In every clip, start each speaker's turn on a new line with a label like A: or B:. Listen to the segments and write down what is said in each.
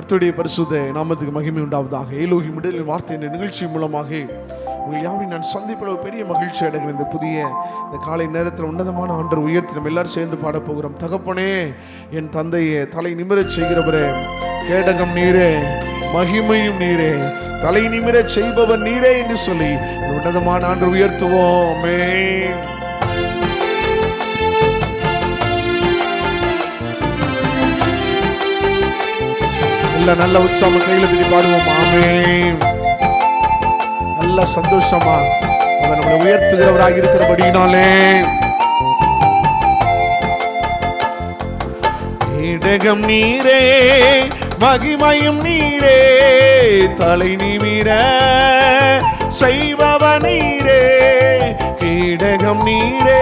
A: கர்த்தருடைய பரிசுத்த நாமத்துக்கு மகிமை உண்டாவதாக. ஏலோகி விடுதலை வார்த்தை என்ற நிகழ்ச்சி மூலமாக உங்கள் யாரையும் நான் சந்திப்பில் பெரிய மகிழ்ச்சி அடைகிற இந்த புதிய இந்த காலை நேரத்தில் உன்னதமான ஆண்டவர் உயர்த்தி நம்ம எல்லாரும் சேர்ந்து பாட போகிறோம். தகப்பனே, என் தந்தையே, தலை நிமிரச் செய்கிறவரே, கேடகம் நீரே, மகிமையும் நீரே, தலை நிமிரச் செய்பவர் நீரே என்று சொல்லி உன்னதமான ஆண்டவர் உயர்த்துவோம். நல்ல உற்சாகம் கையில தூக்கி பாடுவோம். ஆமென். நல்ல சந்தோஷமா அவர் நம்மளை உயர்த்துகிறவராக இருக்கிறபடினாலே கேடகம் நீரே, மகிமையும் நீரே, தலை நிமிர செய்பவ நீரே. கேடகம் நீரே,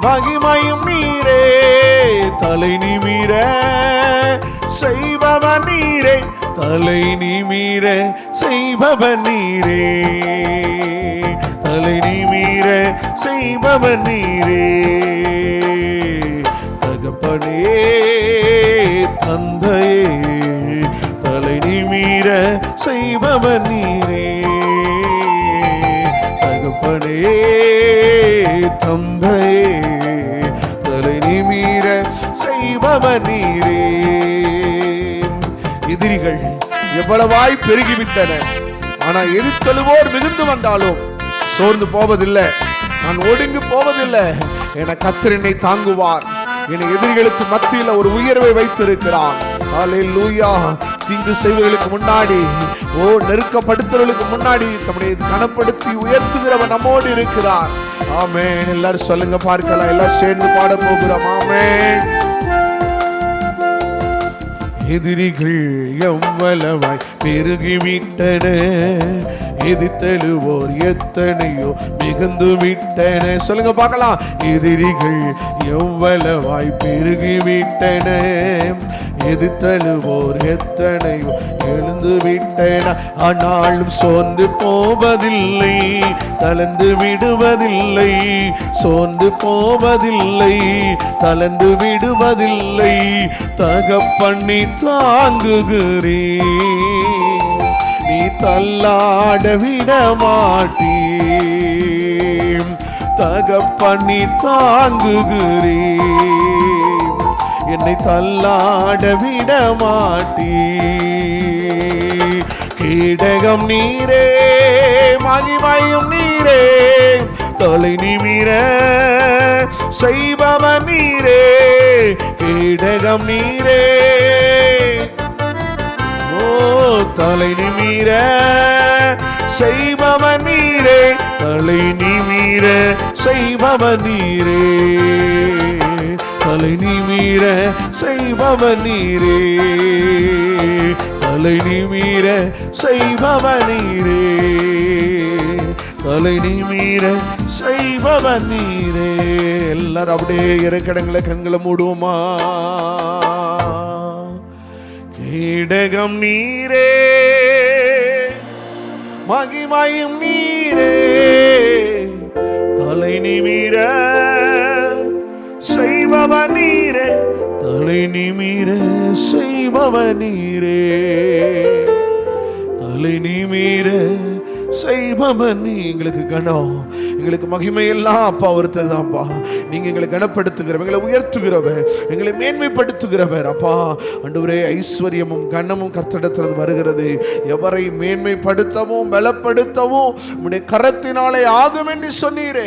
A: மகிமையும் நீரே, தலை நிமிர செய்பவ நீரே, தலை நிமிர செய்பவ நீரே, தலை நிமிர செய்பவ நீரே. தகப்பனே, தந்தையே, தலை நிமிர செய்பவ நீரே. தகப்பனே, தந்தையே, தலை நிமிர செய்பவ நீரே. எதிரிகள் எவ்வளவாய் பெருகிவிட்டன, ஆனா எதிர்த்தழுவோர் மிகுந்து வந்தாலும் சோர்ந்து போவதில்லை, நான் ஒடுங்கி போவதில்லை. என கர்த்தர் என்னை தாங்குவார். என் எதிரிகளுக்கு மத்தியில் ஒரு உயர்வை வைத்திருக்கிறார். ஹல்லேலூயா. தீங்கு செய்வர்களுக்கு முன்னாடி, நெருக்கப்படுத்துவர்களுக்கு முன்னாடி தம்முடைய கனப்படுத்தி உயர்த்துகிறவன் நம்மோடு இருக்கிறார். ஆமென். எல்லாரும் சொல்லுங்க பார்க்கலாம். எல்லாரும் சேர்ந்து பாட போகிறோம். ஆமென். எதிரிகள் எவ்வளவாய் பெருகிவிட்டன, எதிர்த்தழுவோர் எத்தனையோ மிகுந்து விட்டன. சொல்லுங்க பார்க்கலாம். எதிரிகள் எவ்வளவாய் பெருகிவிட்டன, எதிர்த்தழுவோர் எத்தனையோ எழுந்து விட்டன. ஆனாலும் சோர்ந்து போவதில்லை, தளர்ந்து விடுவதில்லை. சோர்ந்து போவதில்லை, தளர்ந்து விடுவதில்லை. தகப்பண்ணி தாங்குகிறே, நீ தள்ளாட விட மாட்டீ. தகப்பண்ணி தாங்குகிறே, என்னை தள்ளாட விட மாட்டீ. கேடகம் நீரே, மகிமையும் நீரே, தலை நிமிர செய்பவ நீரே. கேடகம் நீரே, தலை நிமிர செய்பவ நீரே, தலை நிமிர செய்பவ நீரே, தலை நிமிர செய்பவ நீரே, தலை நிமிர செய்பவ நீரே, தலை நிமிர செய்பவ நீரே. எல்லாரும் அப்படியே இறக்கடங்களை கண்களை மூடுவோமா. கேடகம் நீரே, மகிமையும் நீரே, தலை நிமிர செய்பவ நீரே, தலை நிமிர செய்பவ நீரே, தலை நிமிர செய்பவன். எங்களுக்கு கனம், எங்களுக்கு மகிமை எல்லாம் அப்பா ஒருத்தர் தான்ப்பா. நீங்க எங்களை கனப்படுத்துகிறவர், எங்களை உயர்த்துகிறவர், எங்களை மேன்மைப்படுத்துகிறவர். அப்பா ஆண்டவரே, ஐஸ்வர்யமும் கனமும் கர்த்தரிடத்திலிருந்து வருகிறது. எவரை மேன்மைப்படுத்தவும் பலப்படுத்தவும் உம்முடைய கரத்தினாலே ஆகும் என்று சொன்னீரே.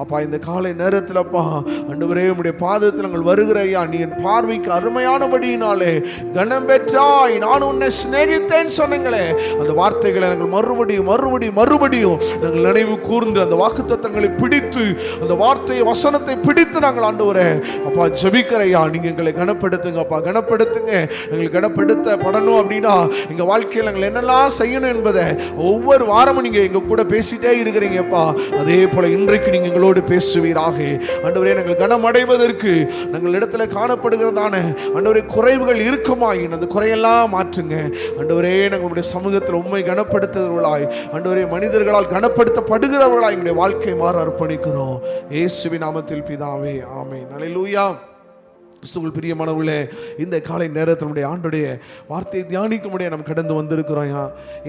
A: அப்பா இந்த காலை நேரத்தில் அப்பா ஆண்டவரே, உம்முடைய பாதத்தில் நாங்கள் வருகிற ஐயா, நீ என் பார்வைக்கு அருமையானபடியினாலே கனம் பெற்றாய், நான் உன்னை சிநேகித்தேன் சொன்னீங்களே. அந்த வார்த்தைகளை நாங்கள் மறுபடியும் மறுபடியும் மறுபடியும் நாங்கள் நினைவு கூர்ந்து அந்த வாக்குத்தத்தங்களை பிடித்து, அந்த வார்த்தையை வசனத்தை பிடித்து நாங்கள் ஆண்டவரே அப்பா ஜெபிக்கிறையா, நீங்க எங்களை கனப்படுத்துங்க அப்பா, கனப்படுத்துங்க. எங்களை கனப்படுத்த படணும் அப்படின்னா எங்க வாழ்க்கையில் நாங்கள் என்னெல்லாம் செய்யணும் என்பதை ஒவ்வொரு வாரமும் நீங்க எங்க கூட பேசிட்டே இருக்கிறீங்கப்பா. அதே போல இன்றைக்கு நீங்க எங்களோடு பேசுவீராக. ஆண்டவரே, நாங்கள் கனமடைவதற்கு நாங்கள் இடத்துல காணப்படுகிறதான ஆண்டவரே குறைவுகள் இருக்குமாயின் அந்த குறையெல்லாம் மாற்றுங்க. ஆண்டவரே, நாங்களுடைய சமூகத்தில் உண்மை கனப்படுத்துகிறவர்களாய், ஆண்டவரே மனிதர்களால் கனப்படுத்தப்படுகிறவர்களாய் எங்களுடைய வாழ்க்கை மாற அர்ப்பணிக்கிறோம். இயேசுவின் நாமத்தில் பிதாவே, ஆமென். அல்லேலூயா. கிறிஸ்துவுக்குள் பிரியமானவர்களே, இந்த காலை நேரத்தில் நம்முடைய ஆண்டுடைய வார்த்தையை தியானிக்க முடிய நாம் கடந்து வந்திருக்கிறோம்.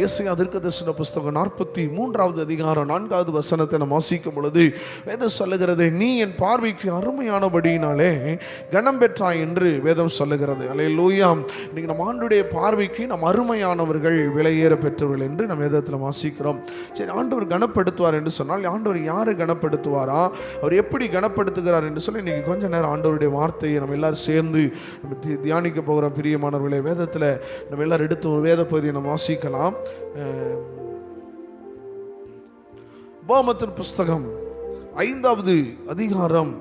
A: ஏசாயா தீர்க்கதரிசன புஸ்தகம் 43வது அதிகாரம் 4வது வசனத்தை நாம் வாசிக்கும் பொழுது வேதம் சொல்லுகிறது, நீ என் பார்வைக்கு அருமையானபடியினாலே கனம் பெற்றாய் என்று வேதம் சொல்லுகிறது. அல்லேலூயா. இன்னைக்கு நம்ம ஆண்டுடைய பார்வைக்கு நாம் அருமையானவர்கள், விலையேற பெற்றவர்கள் என்று நம்ம வேதத்தில் வாசிக்கிறோம். சரி, ஆண்டவர் கனப்படுத்துவார் என்று சொன்னால் ஆண்டவர் யாரை கனப்படுத்துவாரா, அவர் எப்படி கனப்படுத்துகிறார் என்று சொல்லி இன்னைக்கு கொஞ்ச நேரம் ஆண்டவருடைய வார்த்தையை நம்ம எல்லாரும் சேர்ந்து நம்ம தியானிக்க போகிறோம். பிரியமானவர்களே, வேதத்தில் நம்ம எல்லாரும் எடுத்து ஒரு வேத பகுதியை நம்ம வாசிக்கலாம். உபாகமத்தின் புஸ்தகம் 5வது அதிகாரம்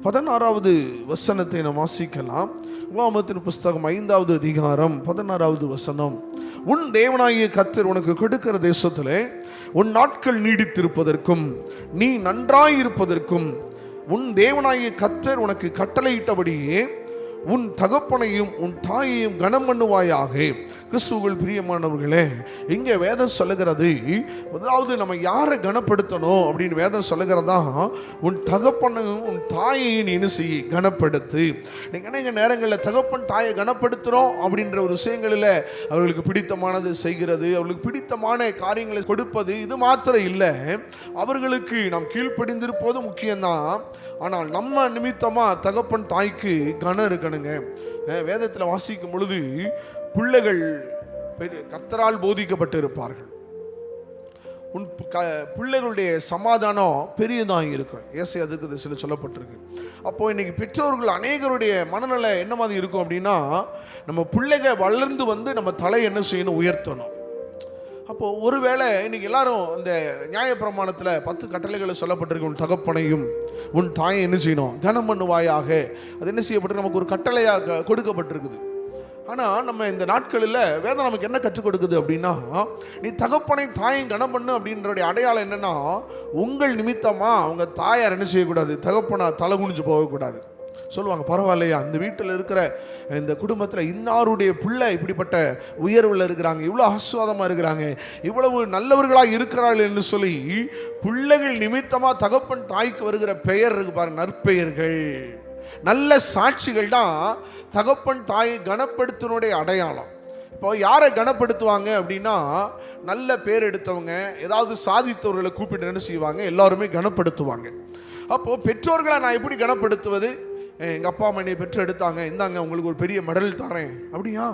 A: 16வது வசனத்தை நாம் வாசிக்கலாம். உபாகமத்தின் புஸ்தகம் 5வது அதிகாரம் 16வது வசனம். உன் தேவனாகிய கர்த்தர் உனக்கு கொடுக்கிற தேசத்திலே உன் நாட்கள் நீடித்திருப்பதற்கும் நீ நன்றாயிருப்பதற்கும் உன் தேவனாகிய கர்த்தர் உனக்கு கட்டளையிட்டபடியே உன் தகப்பனையும் உன் தாயையும் கனம் பண்ணுவாயாக. கிறிஸ்துவுக்குள் பிரியமானவர்களே, இங்கே வேதம் சொல்லுகிறது, அதாவது நம்ம யாரை கனப்படுத்தணும் அப்படின்னு வேதம் சொல்லுகிறதா, உன் தகப்பனையும் உன் தாயையும் நீ என்ன செய்ய, கனப்படுத்து. நீங்கள் அநேக நேரங்களில் தகப்பன் தாயை கனப்படுத்துகிறோம் அப்படின்ற ஒரு விஷயங்களில் அவர்களுக்கு பிடித்தமானது செய்கிறது, அவர்களுக்கு பிடித்தமான காரியங்களை கொடுப்பது, இது மாத்திரம் இல்லை, அவர்களுக்கு நாம் கீழ்ப்படிந்திருப்பது முக்கியம்தான். ஆனால் நம்ம நிமித்தமாக தகப்பன் தாய்க்கு கனம் இருக்கணுங்க. வேதத்தில் வாசிக்கும் பொழுது பிள்ளைகள் கர்த்தரால் போதிக்கப்பட்டு இருப்பார்கள். உன் பிள்ளைகளுடைய சமாதானம் பெரியதாக இருக்கும். ஏசாயா தீர்க்கதரிசியில் சொல்லப்பட்டிருக்கு. அப்போ இன்னைக்கு பெற்றோர்கள் அநேகருடைய மனநிலை என்ன மாதிரி இருக்கும் அப்படின்னா, நம்ம பிள்ளைகள் வளர்ந்து வந்து நம்ம தலை என்ன செய்யணும், உயர்த்தணும். அப்போது ஒருவேளை இன்றைக்கி எல்லாரும் இந்த நியாயப்பிரமாணத்தில் 10 கட்டளைகளை சொல்லப்பட்டிருக்கு. உன் தகப்பனையும் உன் தாயை என்ன செய்யணும், கனம் பண்ணுவாயாக. அது என்ன செய்யப்பட்டு நமக்கு ஒரு கட்டளையாக கொடுக்கப்பட்டிருக்குது. ஆனால் நம்ம இந்த நாட்களில் வேதம் நமக்கு என்ன கற்றுக் கொடுக்குது அப்படின்னா, நீ தகப்பனை தாயும் கனம் பண்ணு அப்படின்றடைய அடையாளம் என்னென்னா, உங்கள் நிமித்தமாக உங்கள் தாயார் என்ன செய்யக்கூடாது, தகப்பனா தலை குனிஞ்சு போகக்கூடாது. சொல்லுவாங்க, பரவாயில்லையா, இந்த வீட்டில் இருக்கிற இந்த குடும்பத்தில் இன்னாருடைய பிள்ளை இப்படிப்பட்ட உயர்வில் இருக்கிறாங்க, இவ்வளோ ஆசுவாதமாக இருக்கிறாங்க, இவ்வளவு நல்லவர்களாக இருக்கிறார்கள் என்று சொல்லி பிள்ளைகள் நிமித்தமாக தகப்பன் தாய்க்கு வருகிற பெயர் இருக்கு பாருங்க, நற்பெயர்கள், நல்ல சாட்சிகள் தான் தகப்பன் தாயை கனப்படுத்தினுடைய அடையாளம். இப்போ யாரை கனப்படுத்துவாங்க அப்படின்னா, நல்ல பேர் எடுத்தவங்க, ஏதாவது சாதித்தவர்களை கூப்பிட்டு என்ன செய்வாங்க, எல்லாருமே கனப்படுத்துவாங்க. அப்போது பெற்றோர்களை நான் எப்படி கனப்படுத்துவது? எங்கள் அப்பா அம்மா என்னை பெற்று எடுத்தாங்க, இந்தாங்க உங்களுக்கு ஒரு பெரிய மெடல் தரேன் அப்படியா?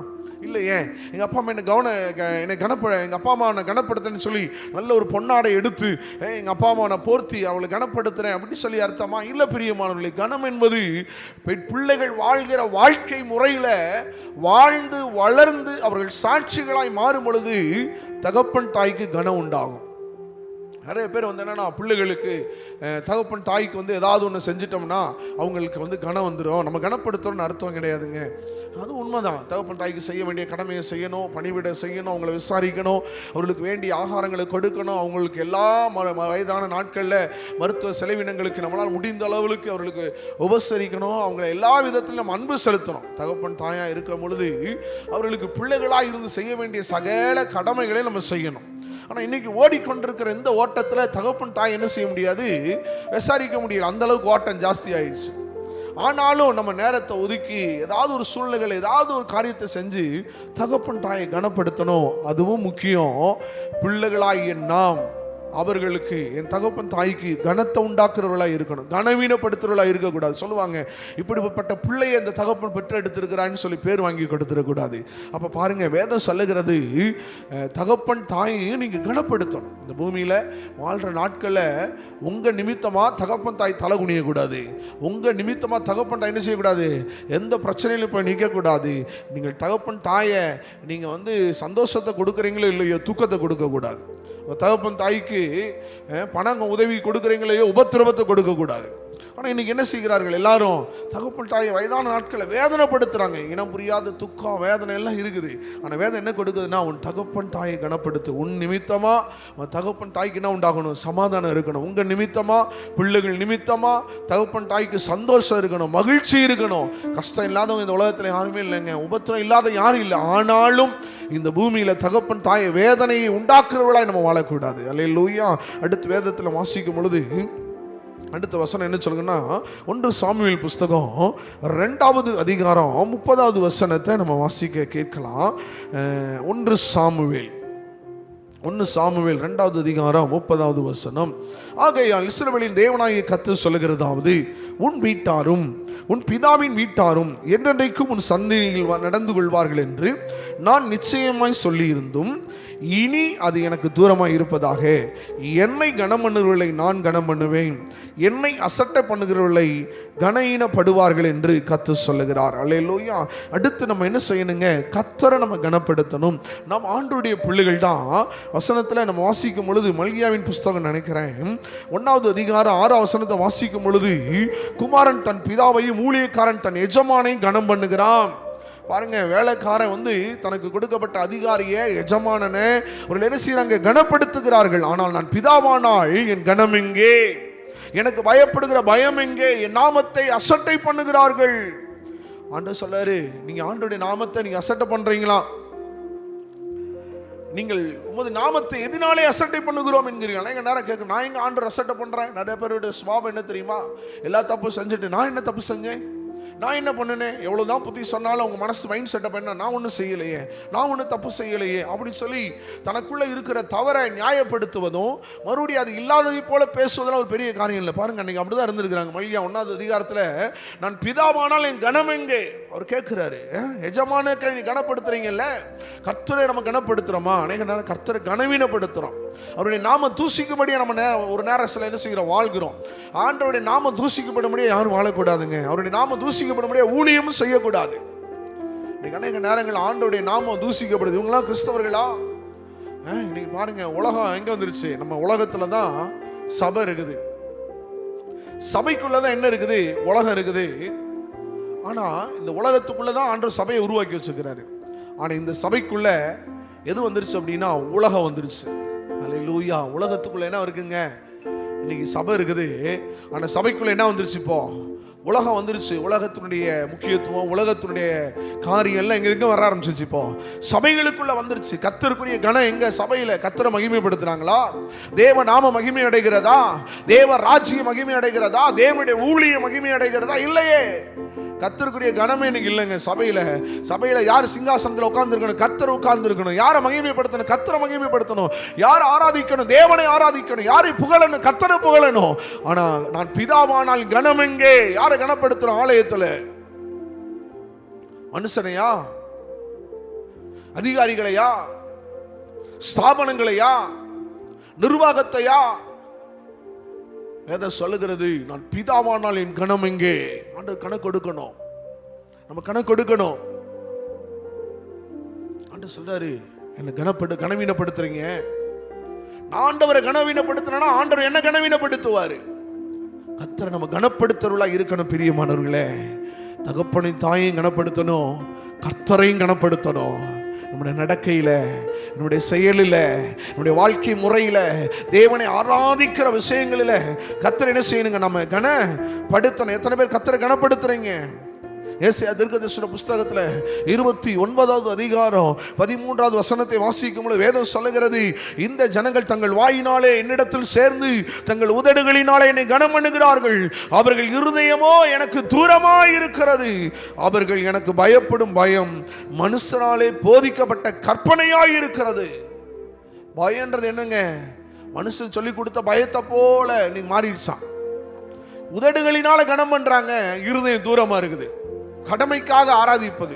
A: இல்லையே, எங்கள் அப்பா அம்மா எங்கள் அப்பா அம்மா என்னை கனப்படுத்துன்னு சொல்லி நல்ல ஒரு பொன்னாடை எடுத்து எங்கள் அப்பா அம்மா நான் போர்த்தி அவளை கனப்படுத்துகிறேன் அப்படின்னு சொல்லி அர்த்தமா? இல்லை பிரியமானவர்களே, கனம் என்பது பிள்ளைகள் வாழ்கிற வாழ்க்கை முறையில் வாழ்ந்து வளர்ந்து அவர்கள் சாட்சிகளாய் மாறும் பொழுது தகப்பன் தாய்க்கு கனம் உண்டாகும். நிறைய பேர் வந்து என்னென்னா, பிள்ளைகளுக்கு தகப்பன் தாய்க்கு வந்து ஏதாவது ஒன்று செஞ்சிட்டோம்னா அவங்களுக்கு வந்து கனம் வந்துடும், நம்ம கனப்படுத்துகிறோன்னு அர்த்தம் கிடையாதுங்க. அது உண்மைதான். தகப்பன் தாய்க்கு செய்ய வேண்டிய கடமையை செய்யணும், பணிவிட செய்யணும், அவங்கள விசாரிக்கணும், அவர்களுக்கு வேண்டிய ஆகாரங்களை கொடுக்கணும், அவங்களுக்கு எல்லா வயதான நாட்களில் மருத்துவ செலவினங்களுக்கு நம்மளால் முடிந்த அளவுக்கு அவர்களுக்கு உபசரிக்கணும், அவங்களை எல்லா விதத்திலும் நம்ம அன்பு செலுத்தணும். தகப்பன் தாயாக இருக்கும் பொழுது அவர்களுக்கு பிள்ளைகளாக இருந்து செய்ய வேண்டிய சகல கடமைகளை நம்ம செய்யணும். ஆனால் இன்னைக்கு ஓடிக்கொண்டிருக்கிற இந்த ஓட்டத்தில் தகப்பன் தாய் என்ன செய்ய முடியாது, விசாரிக்க முடியல, அந்த அளவுக்கு ஓட்டம் ஜாஸ்தி ஆயிடுச்சு. ஆனாலும் நம்ம நேரத்தை ஒதுக்கி ஏதாவது ஒரு சூழ்நிலைகள் ஏதாவது ஒரு காரியத்தை செஞ்சு தகப்பன் தாயை கனப்படுத்தணும். அதுவும் முக்கியம். பிள்ளைகளாகிய நாம் அவர்களுக்கு, என் தகப்பன் தாய்க்கு கனத்தை உண்டாக்குறவர்களாக இருக்கணும், கனவீனப்படுத்துறவர்களாக இருக்கக்கூடாது. சொல்லுவாங்க, இப்படிப்பட்ட பிள்ளையை அந்த தகப்பன் பெற்று எடுத்திருக்கிறான்னு சொல்லி பேர் வாங்கி கொடுத்துடக்கூடாது. அப்போ பாருங்க, வேதம் சொல்லுகிறது, தகப்பன் தாயையும் நீங்கள் கனப்படுத்தணும். இந்த பூமியில் வாழ்கிற நாட்களில் உங்கள் நிமித்தமாக தகப்பன் தாய் தலை குனியக்கூடாது, உங்கள் நிமித்தமாக தகப்பன் தாய் என்ன செய்யக்கூடாது, எந்த பிரச்சனையிலும் போய் நிற்கக்கூடாது. நீங்கள் தகப்பன் தாயை நீங்கள் வந்து சந்தோஷத்தை கொடுக்குறீங்களோ இல்லையோ, தூக்கத்தை கொடுக்கக்கூடாது. தகப்பன் தாய்க்கு பணம் உதவி கொடுக்குறீங்களையோ உபத்திரவத்தை கொடுக்கக்கூடாது. ஆனால் இன்றைக்கி என்ன செய்கிறார்கள், எல்லாரும் தகப்பன் தாயை வயதான நாட்களை வேதனைப்படுத்துகிறாங்க. இனம் புரியாத துக்கம், வேதனை எல்லாம் இருக்குது. ஆனால் வேதனை என்ன கொடுக்குதுன்னா, உன் தகப்பன் தாயை கனப்படுத்து. உன் நிமித்தமாக உன் தகப்பன் தாய்க்கு என்ன உண்டாகணும், சமாதானம் இருக்கணும். உங்கள் நிமித்தமாக, பிள்ளைகள் நிமித்தமாக தகப்பன் தாய்க்கு சந்தோஷம் இருக்கணும், மகிழ்ச்சி இருக்கணும். கஷ்டம் இல்லாதவங்க இந்த உலகத்தில் யாருமே இல்லைங்க, உபத்திரம் இல்லாத யாரும் இல்லை. ஆனாலும் இந்த பூமியில் தகப்பன் தாயை வேதனையை உண்டாக்குறவர்களாய் நம்ம வாழக்கூடாது. அல்லேலூயா. அடுத்து வேதத்தில் வாசிக்கும் பொழுது அடுத்த வசனம் என்ன சொல்லுங்கன்னா, 1 சாமுவேல் புஸ்தகம் 2வது அதிகாரம் 30வது வசனத்தை நம்ம வாசிக்க கேட்கலாம். 1 சாமுவேல் 2வது அதிகாரம் 30வது வசனம். ஆகையால் இஸ்ரவேலின் தேவனாகிய கர்த்தர் சொல்லுகிறதாவது, உன் வீட்டாரும் உன் பிதாவின் வீட்டாரும் என்றென்றைக்கும் உன் சந்ததியில் நடந்து கொள்வார்கள் என்று நான் நிச்சயமாய் சொல்லியிருந்தும் இனி அது எனக்கு தூரமாய் இருப்பதாக. என்னை கனம் பண்ணுகிறவர்களை நான் கனம் பண்ணுவேன், என்னை அசட்டை பண்ணுகிறவர்களை கனஈனப்படுவார்கள் என்று கர்த்தர் சொல்லுகிறார். அல்லேலூயா. அடுத்து நம்ம என்ன செய்யணுங்க? கர்த்தரை நம்ம கனப்படுத்தணும். நாம் ஆண்டவருடைய பிள்ளைகள் தான். வசனத்தில் நம்ம வாசிக்கும் பொழுது, மல்கியாவின் புஸ்தகம் நினைக்கிறேன் 1வது அதிகாரம் 6வது வசனத்தை வாசிக்கும் பொழுது, குமாரன் தன் பிதாவையும் ஊழியக்காரன் தன் எஜமானை கனம் பண்ணுகிறான். பாருங்க, வேலைக்காரன் தனக்கு கொடுக்கப்பட்ட அதிகாரியை, எஜமானனை ஒரு என்ன செய்யறாங்க? கனப்படுத்துகிறார்கள். ஆனால் நான் பிதாவானால் என் கனம் எங்கே? எனக்கு பயப்படுகிற பயம் எங்கே? என் நாமத்தை அசட்டை பண்ணுகிறார்கள். ஆண்டவர் சொல்றாரு, நீங்க ஆண்டவருடைய நாமத்தை நீங்க அசட்டை பண்றீங்களா? நீங்கள் உமது நாமத்தை எதினாலே அசட்டை பண்ணுகிறோம் என்கிறீங்களா? எங்க நேரம் கேட்க, நான் எங்க ஆண்டவர் அசட்டை பண்றேன்? நிறைய பேருடைய சுபாவம் என்ன தெரியுமா? எல்லா தப்பு செஞ்சுட்டு நான் என்ன தப்பு செஞ்சேன், நான் என்ன பண்ணினேன், எவ்வளவுதான் புத்தி சொன்னாலும் அவங்க மனசு மைண்ட் செட்டப் என்ன, நான் ஒன்றும் செய்யலையே, நான் ஒன்றும் தப்பு செய்யலையே அப்படின்னு சொல்லி தனக்குள்ள இருக்கிற தவறை நியாயப்படுத்துவதும் மறுபடியும் அது இல்லாததை போல பேசுவதெல்லாம் ஒரு பெரிய காரியம் இல்லை. பாருங்க, அன்னைக்கு அப்படிதான் இருந்திருக்கிறாங்க. மல்கியா 1வது அதிகாரத்தில், நான் பிதாவானால் என் கனம் எங்கே? அவர் கேட்கிறாரு, எஜமான நீ கனப்படுத்துறீங்கல்ல, கர்த்தரை நம்ம கனப்படுத்துறோமா? அநேக நேரம் கர்த்தரை கனவீனப்படுத்துறோம். அவருடைய நாம தூசிக்கும்படியா நம்ம ஒரு நேரம் சில என்ன செய்கிறோம்? வாழ்கிறோம். ஆண்டவருடைய நாம தூசிக்கப்படும்படியா யாரும் வாழக்கூடாதுங்க. அவருடைய நாம தூசிக்கப்படும்படியா ஊழியமும் செய்யக்கூடாது. இன்னைக்கு அநேக நேரங்கள் ஆண்டவருடைய நாமம் தூசிக்கப்படுது. இவங்களாம் கிறிஸ்தவர்களா? இன்னைக்கு பாருங்க, உலகம் எங்க வந்துருச்சு? நம்ம உலகத்துல தான் சபை இருக்குது. சபைக்குள்ளதான் என்ன இருக்குது? உலகம் இருக்குது. ஆனா இந்த உலகத்துக்குள்ளதான் ஆண்டவர் சபையை உருவாக்கி வச்சிருக்கிறாரு. ஆனா இந்த சபைக்குள்ள எது வந்துருச்சு அப்படின்னா உலகம் வந்துருச்சு. அல்லேலூயா. உலகத்துக்குள்ள என்ன இருக்குங்க? இன்னைக்கு சபை இருக்குது. ஆனா சபைக்குள்ள என்ன வந்துருச்சு? இப்போ உலகம் வந்துருச்சு. உலகத்தினுடைய முக்கியத்துவம், உலகத்தினுடைய காரியம் எல்லாம் எங்க வர ஆரம்பிச்சிச்சு. இப்போ சபைகளுக்குள்ள வந்துருச்சு. கர்த்தருக்குரிய கனம் எங்க? சபையில கர்த்தரை மகிமைப்படுத்துறாங்களா? தேவ நாம மகிமை அடைகிறதா? தேவ ராஜ்ய மகிமை அடைகிறதா? தேவனுடைய ஊழிய மகிமை அடைகிறதா? இல்லையே. கர்த்தருக்குரிய கனமே இன்னைக்கு இல்லைங்க. சபையில யார் சிங்காசனத்தில் உட்கார்ந்து இருக்கணும்? கர்த்தர் உட்கார்ந்து இருக்கணும். யாரை மகிமைப்படுத்தணும்? கர்த்தரை மகிமைப்படுத்தணும். யாரை ஆராதிக்கணும்? தேவனை ஆராதிக்கணும். யாரை புகழணும்? கர்த்தரை புகழணும். ஆனா நான் பிதாவானால் கனம் எங்கே? யாரை கனப்படுத்துறோம்? ஆலயத்துல மனுஷனையா? அதிகாரிகளையா? ஸ்தாபனங்களையா? நிர்வாகத்தையா? எதை சொல்லுகிறது? நான் பிதாவானால் என் கனம் எங்கே? ஆண்டவர் கணக்கு கொடுக்கணும். நம்ம கணக்கு கொடுக்கணும். ஆண்டவர் சொல்றாரு, என்ன கனவீனப்படுத்துறீங்க. நான் ஆண்டவரை கனவீனப்படுத்தினா ஆண்டவர் என்ன கனவீனப்படுத்துவாரு? கர்த்தரை நம்ம கனப்படுத்துறவர்களா இருக்கணும். பிரியமானவர்களே, தகப்பனை தாயையும் கனப்படுத்தணும், கர்த்தரையும் கனப்படுத்தணும். நம்முடைய நடக்கையில, நம்முடைய செயலில், நம்முடைய வாழ்க்கை முறையில், தேவனை ஆராதிக்கிற விஷயங்களில் கர்த்தரை என்ன செய்யணுங்க? நம்ம கனப்படுத்தணும். எத்தனை பேர் கர்த்தரை கனப்படுத்துறீங்க? ஏசாயா தீர்க்கதரிசன புஸ்தகத்தில் 29வது அதிகாரம் 13வது வசனத்தை வாசிக்கும் பொழுது வேதம் சொல்லுகிறது, இந்த ஜனங்கள் தங்கள் வாயினாலே என்னிடத்தில் சேர்ந்து தங்கள் உதடுகளினாலே என்னை கனம் பண்ணுகிறார்கள், அவர்கள் இருதயமோ எனக்கு தூரமாய் இருக்கிறது, அவர்கள் எனக்கு பயப்படும் பயம் மனுஷனாலே போதிக்கப்பட்ட கற்பனையாய் இருக்கிறது. பயம்ன்றது என்னங்க? மனுஷன் சொல்லி கொடுத்த பயத்தை போல நீங்க மாறிடுச்சான். உதடுகளினால கனம் பண்றாங்க, இருதயம் தூரமா இருக்குது. கடமைக்காக ஆராதிப்பது,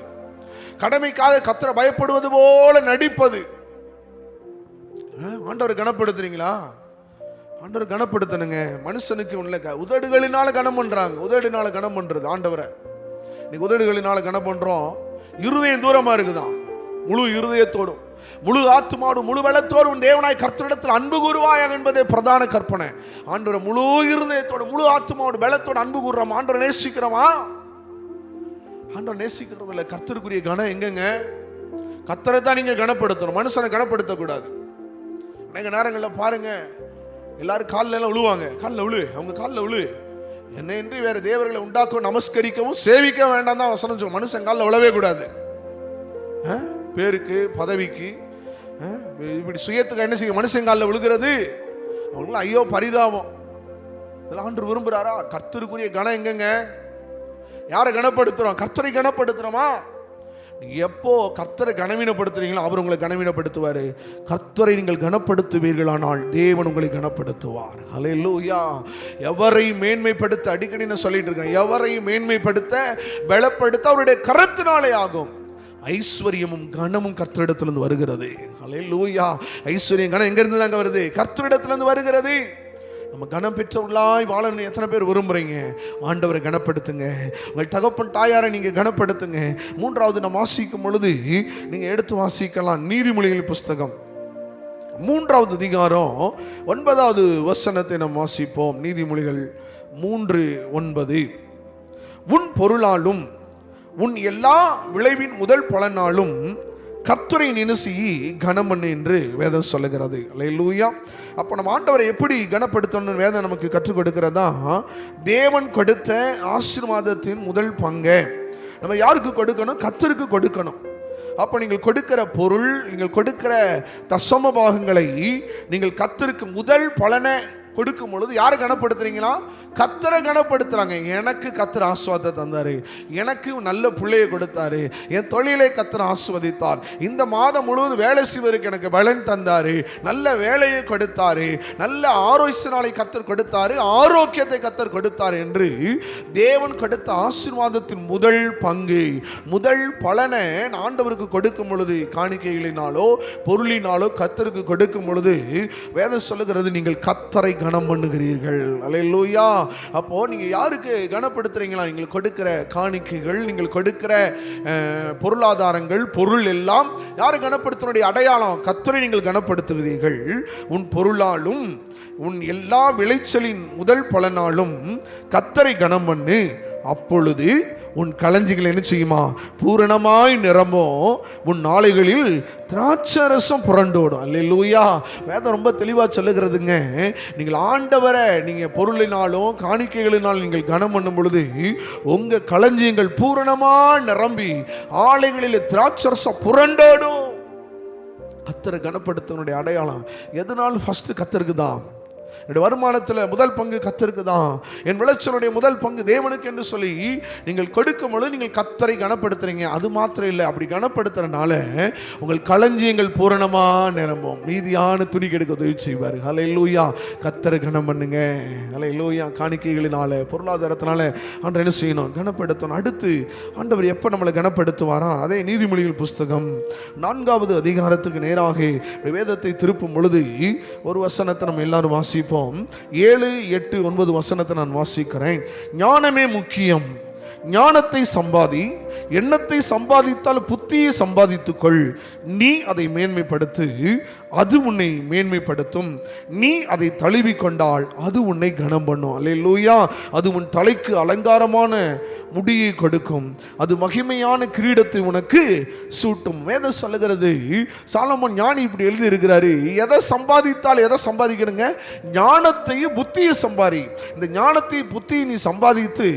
A: கடமைக்காக கர்த்தரை பயப்படுவது போல நடிப்பது. ஆண்டவர் கனப்படுத்துறீங்களா? ஆண்டவர் கனப்படுத்தணுங்க. மனுஷனுக்கு உள்ள உதடுகளினால கனம் பண்றாங்க. உதடுனால கனம் பண்றது ஆண்டவரை. இன்னைக்கு உதடுகளினால கனம் பண்றோம், இருதயம் தூரமா இருக்குதான். முழு இருதயத்தோடும், முழு ஆத்துமாவோடும், முழு பலத்தோடும் தேவனாய் கர்த்தரிடத்தில் அன்பு கூறுவாயாக என்பதே பிரதான கற்பனை. ஆண்டவரை முழு இருதயத்தோடு, முழு ஆத்துமாவோடு, பலத்தோடு அன்பு கூறுறோம். ஆண்டவரை நேசிக்கிறோமா? ஆண்டவர் நேசிக்கிறது இல்லை. கர்த்தருக்குரிய கனம் எங்கங்க? கர்த்தரை தான் நீங்க கனப்படுத்தணும், மனுஷனை கனப்படுத்தக்கூடாது. அநேக நேரங்களில் பாருங்க, எல்லாரும் காலில் எல்லாம் விழுவாங்க. காலில் விழு, அவங்க காலில் விழு. என்னையின்றி வேற தேவர்களை உண்டாக்கவும் நமஸ்கரிக்கவும் சேவிக்க வேண்டாம் தான் வசனம் சொல்லும். மனுஷன் காலில் விழவே கூடாது. பேருக்கு, பதவிக்கு, இப்படி சுயத்துக்கு என்ன செய்யும்? மனுஷன் காலில் விழுகிறது அவங்களாம் ஐயோ பரிதாபம். இதெல்லாம் ஆண்டவர் விரும்புறாரா? கர்த்தருக்குரிய கனம் எங்கங்க? யாரை கனப்படுத்துறோம்? கர்த்தரை கனப்படுத்துறோமா? எப்போ கர்த்தரை கனவீனப்படுத்துறீங்களோ அவர் உங்களை கனவீனப்படுத்துவார். கர்த்தரை நீங்கள் கனப்படுத்துவீர்களானால் தேவன் உங்களை கனப்படுத்துவார். ஹல்லேலூயா. எவரை மேன்மைப்படுத்த, அடிக்கடி நான் சொல்லிட்டு இருக்கேன், எவரை மேன்மைப்படுத்த பலப்படுத்த அவருடைய கரத்தினாலே ஆகும். ஐஸ்வர்யமும் கனமும் கர்த்தரிடத்திலிருந்து வருகிறது. ஹல்லேலூயா. ஐஸ்வர்யம் கனம் எங்க இருந்து தாங்க வருது? கர்த்தரிடத்திலிருந்து வருகிறது. நம்ம கனம் பெற்றவர்களாய் வாழணும் எத்தனை பேர் விரும்புறீங்க? ஆண்டவரை கனப்படுத்துங்க. உங்கள் தகப்பன் தாயாரை நீங்க கனப்படுத்துங்க. மூன்றாவது நம்ம வாசிக்கும் பொழுது நீங்க எடுத்து வாசிக்கலாம் நீதிமொழிகள் புஸ்தகம் 3வது அதிகாரம் 9வது வசனத்தை நாம் வாசிப்போம். நீதிமொழிகள் 3:9. உன் பொருளாலும் உன் எல்லா விளைவின் முதல் பலனாலும் கர்த்தரை நினைசி கனம் பண்ணு என்று வேதம் சொல்லுகிறது. அல்லேலூயா. அப்போ நம்ம ஆண்டவரை எப்படி கனப்படுத்தணும் வேதம் நமக்கு கற்றுக் கொடுக்கிறதா? தேவன் கொடுத்த ஆசீர்வாதத்தின் முதல் பங்கை நம்ம யாருக்கு கொடுக்கணும்? கர்த்தருக்கு கொடுக்கணும். அப்போ நீங்கள் கொடுக்கிற பொருள், நீங்கள் கொடுக்கிற தசம பாகங்களை நீங்கள் கர்த்தருக்கு முதல் பலனை கொடுக்கும் பொழுது யாரை கனப்படுத்துறீங்களா? கர்த்தரை கனப்படுத்துறாங்க. எனக்கு கர்த்தர் ஆசீர்வாதத்தை தந்தாரு, எனக்கு நல்ல பிள்ளையை கொடுத்தாரு, என் தொழிலை கர்த்தர் ஆசீர்வதித்தார், இந்த மாதம் முழுவதும் வேலை செய்வதற்கு எனக்கு பலன் தந்தாரு, நல்ல வேலையை கொடுத்தாரு, நல்ல ஆரோக்கியத்தினாலே கர்த்தர் கொடுத்தாரு, ஆரோக்கியத்தை கர்த்தர் கொடுத்தார் என்று தேவன் கொடுத்த ஆசீர்வாதத்தின் முதல் பங்கு, முதல் பலனை ஆண்டவருக்கு கொடுக்கும் பொழுது, காணிக்கைகளினாலோ பொருளினாலோ கர்த்தருக்கு கொடுக்கும் பொழுது வேதம் சொல்லுகிறது நீங்கள் கர்த்தரை கனம் பண்ணுகிறீர்கள். அல்லேலூயா. அப்போ நீங்க யாருக்கு கனப்படுத்துறீங்களா? நீங்கள் கொடுக்கிற காணிக்கைகள், நீங்கள் கொடுக்கிற பொருளாதாரங்கள், பொருள் எல்லாம் யாரு கனப்படுத்தினுடைய அடையாளம்? கர்த்தரை நீங்கள் கனப்படுத்துகிறீர்கள். உன் பொருளாலும் உன் எல்லா விளைச்சலின் முதல் பலனாலும் கர்த்தரை கனம் பண்ணு. அப்பொழுது உன் களஞ்சிகள் என்ன செய்யுமா? பூரணமாய் நிரம்பும். உன் நாளைகளில் திராட்சரசம் புரண்டோடும். அல்லேலூயா. வேதம் ரொம்ப தெளிவாக சொல்லுகிறதுங்க. நீங்கள் ஆண்டவரை நீங்கள் பொருளினாலும் காணிக்கைகளினாலும் நீங்கள் கனம் பண்ணும் பொழுது உங்கள் களஞ்சியங்கள் பூரணமாக நிரம்பி ஆலைகளில் திராட்சரசம் புரண்டோடும். கர்த்தரை கனப்படுத்தனுடைய அடையாளம் எதனாலும் ஃபர்ஸ்ட் கர்த்தருக்கு தான். என்னுடைய வருமானத்தில் முதல் பங்கு கர்த்தருக்கு தான், என் விளைச்சலுடைய முதல் பங்கு தேவனுக்கு என்று சொல்லி நீங்கள் கொடுக்கும் பொழுது நீங்கள் கர்த்தரை கனப்படுத்துறீங்க. அது மாத்திரம் இல்லை, அப்படி கனப்படுத்துறதுனால உங்கள் களஞ்சியங்கள் பூரணமாக நிரம்பும். மீதியான துணி கெடுக்க உதவி செய்வார். ஹல்லேலூயா. கர்த்தரை கனம் பண்ணுங்க. ஹல்லேலூயா. காணிக்கைகளினால பொருளாதாரத்தினால ஆண்டவர் என்ன செய்யணும்? கனப்படுத்தணும். அடுத்து ஆண்டவர் எப்போ நம்மளை கனப்படுத்துவாரா? அதே நீதிமொழிகள் புஸ்தகம் 4வது அதிகாரத்துக்கு நேராக வேதத்தை திருப்பும் பொழுது ஒரு வசனத்தை நம்ம எல்லாரும் வாசிப்போம். 7, 8, 9 வசனத்தை நான் வாசிக்கிறேன். ஞானமே முக்கியம், ஞானத்தை சம்பாதி, எண்ணத்தை சம்பாதித்தால் புத்தியை சம்பாதித்துக்கொள். நீ அதை மேன்மைப்படுத்து, அது உன்னை மேன்மைப்படுத்தும். நீ அதை தழுவி கொண்டால் அது உன்னை கனம் பண்ணும். அல்லேலூயா. அது உன் தலைக்கு அலங்காரமான முடியை கொடுக்கும், அது மகிமையான கிரீடத்தை உனக்கு சூட்டும். வேதம் சொல்லுகிறது, சாலமோன் ஞானி இப்படி எழுதி இருக்கிறாரு, எதை சம்பாதித்தால் எதை சம்பாதிக்கணுங்க? ஞானத்தையும் புத்தியை சம்பாதி. இந்த ஞானத்தையும் புத்தியை நீ சம்பாதித்து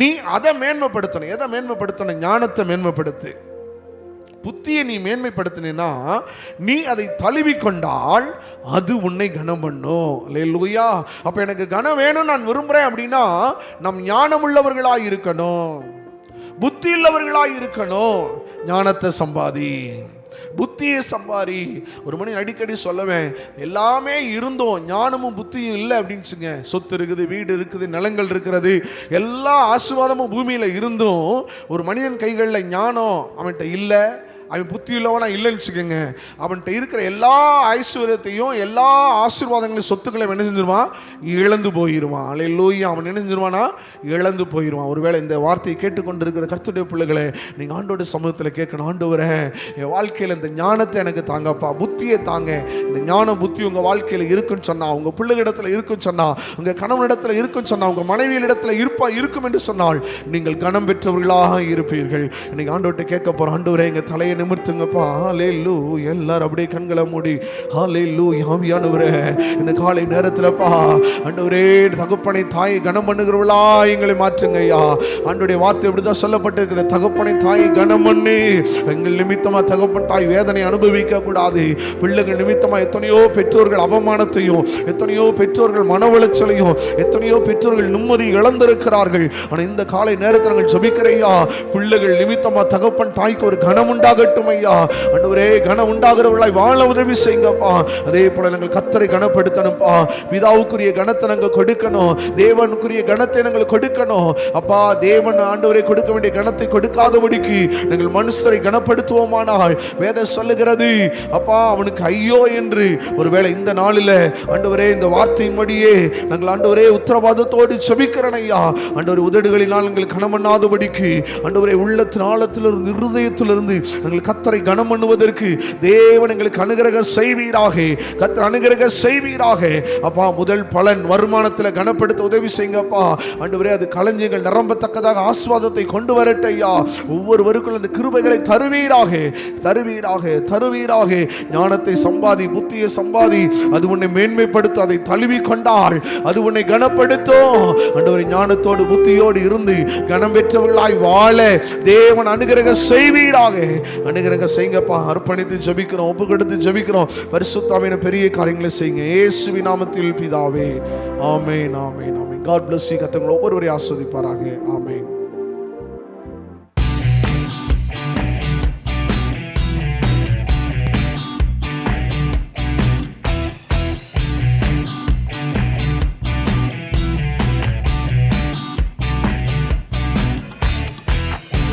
A: நீ அதை மேன்மைப்படுத்தணும். எதை மேன்மைப்படுத்தணும்? ஞானத்தை மேன்மைப்படுத்து. புத்தியை நீ மேன்மைப்படுத்தினா நீ அதை தழுவி கொண்டால் அது உன்னை கனம் பண்ணும். அல்லேலூயா. அப்ப எனக்கு கனம் வேணும் நான் விரும்புறேன் அப்படின்னா நம் ஞானம் உள்ளவர்களாய் இருக்கணும், புத்தி உள்ளவர்களாய் இருக்கணும். ஞானத்தை சம்பாதி, புத்தியை சம்பாரி. ஒரு மணி அடிக்கடி சொல்லவேன், எல்லாமே இருந்தோம் ஞானமும் புத்தியும் இல்லை அப்படின்னுச்சுங்க. சொத்து இருக்குது, வீடு இருக்குது, நிலங்கள் இருக்கிறது, எல்லா ஆசீர்வாதமும் பூமியில் இருந்தும் ஒரு மனிதன் கைகளில் ஞானம் அவன்கிட்ட இல்லை, அவன் புத்தி உள்ளவனா இல்லைன்னு வச்சுக்கோங்க, அவன்கிட்ட இருக்கிற எல்லா ஐஸ்வர்யத்தையும் எல்லா ஆசீர்வாதங்களையும் சொத்துக்களை என்ன செஞ்சிருவான்? இழந்து போயிடுவான். அல்லேலூயா. அவன் என்ன செஞ்சிருவானா? இழந்து போயிடுவான். ஒருவேளை இந்த வார்த்தையை கேட்டுக்கொண்டிருக்கிற கர்த்தருடைய பிள்ளைகளை நீங்கள் ஆண்டோட சமூகத்தில் கேட்கணும், ஆண்டவரே என் வாழ்க்கையில் இந்த ஞானத்தை எனக்கு தாங்கப்பா, புத்தியை தாங்க. இந்த ஞானம் புத்தி உங்கள் வாழ்க்கையில் இருக்குன்னு சொன்னால், உங்கள் பிள்ளைகளிடத்தில் இருக்குன்னு சொன்னால், உங்கள் கணவனிடத்தில் இருக்குன்னு சொன்னால், உங்கள் மனைவியிடத்தில் இருக்கும் என்று சொன்னால் நீங்கள் கனம் பெற்றவர்களாக இருப்பீர்கள். இன்னைக்கு ஆண்டவர்கிட்ட கேட்க போகிறோம், ஆண்டவரே எங்கள் தலையை நிமிர்த்துங்கப்பா. ஹல்லேலூயா. எல்லாரும் அப்படியே கண்களை மூடி ஹல்லேலூயா. ஆவியானவரே, இந்த காலை நேரத்திலப்பா ஆண்டவரே, தகப்பனை தாயை கனம் பண்ணுகிறவளா எங்களை மாற்றுங்க ஐயா. ஆண்டவருடைய வார்த்தை இப்படிதான் சொல்லப்பட்டிருக்கிற, தகப்பனை தாயை கனம் பண்ணி எங்கள் நிமித்தமா தகப்பன் தாய் வேதனை அனுபவிக்க கூடாது. பிள்ளைகள் நிமித்தமா எத்தனையோ பெற்றோர்கள் அவமானத்தையும், எத்தனையோ பெற்றோர்கள் மன உளைச்சலையும், எத்தனையோ பெற்றோர்கள் நிம்மதி இழந்திருக்கிறார்கள். ஆனால் இந்த காலை நேரத்தில் நாங்கள் ஜெபிக்கிறையா, பிள்ளைகள் நிமித்தமா தகப்பன் தாய்க்கு ஒரு கனம் உண்டாகட்டும் ஐயா. ஆண்டவரே, கனம் உண்டாகிறவர்களாய் வாழ உதவி செய்யுங்கப்பா. அதே போல நாங்கள் கர்த்தரை கனப்படுத்தணும்ப்பா. பிதாவுக்குரிய கனத்தை நாங்கள் கொடுக்கணும், தேவனுக்குரிய கனத்தை நாங்கள் கொடுக்கணும் அப்பா. தேவன் ஆண்டவரை கொடுக்க வேண்டிய கனத்தை கொடுக்காதபடிக்கு நாங்கள் மனுஷரை கனப்படுத்துவோமானால் வேதம் சொல்லுகிறது அப்பா, அவனுக்கு ஐயோ என்று. ஒருவேளை இந்த நாளில் ஆண்டவரே, இந்த வார்த்தையின்படியே நாங்கள் ஆண்டவரே உத்தரவாதத்தோடு ஜெபிக்கிறேன் ஐயா. ஆண்டவரே, உதடுகளினால் நாங்கள் கனம் பண்ணாதபடிக்கு ஆண்டவரே, உள்ளத்தின் ஆழத்திலிருந்து இருதயத்திலிருந்து நாங்கள் கர்த்தரை கனம் பண்ணுவதற்கு தேவன் எங்களுக்கு அனுகிரகம் செய்வீராக. கர்த்தர் அனுகிரகம் செய்வீராக அப்பா. முதல் பலன் வருமானத்தில் கனப்படுத்த உதவி செய்யுங்கப்பா. ஆண்டவரே, அது களஞ்சியங்கள் நிரம்பத்தக்கதாக ஆசீர்வாதத்தை கொண்டு வரட்டும் ஐயா. ஒவ்வொருவருக்கும் அந்த கிருபைகளை தருவீராக, தருவீராக, தருவீராக. ஞானத்தை சம்பாதி, புத்தியை சம்பாதி, அது உன்னை மேன்மைப்படுத்தும். அதை தழுவி கொண்டால் அது உன்னை கனப்படுத்தும். ஆண்டவரே, ஞானத்தோடு புத்தியோடு இருந்து கனம் பெற்றவர்களாய் வாழ தேவன் அனுகிரகம் செய்வீராக. அனுகிரகம் செய்யுங்கப்பா. அர்ப்பணித்து ஜெபிக்கிறோம், ஒப்பு கொடுத்து ஜெபிக்கிறோம். பரிசுத்தாவின் பெரிய காரியங்களை செய்யுங்க இயேசுவின் நாமத்தில் பிதாவே. ஆமென், ஆமென், ஆமென். God bless you. கர்த்தர் ஒவ்வொருவரையும் ஆசீர்வதிப்பாராக. ஆமென்.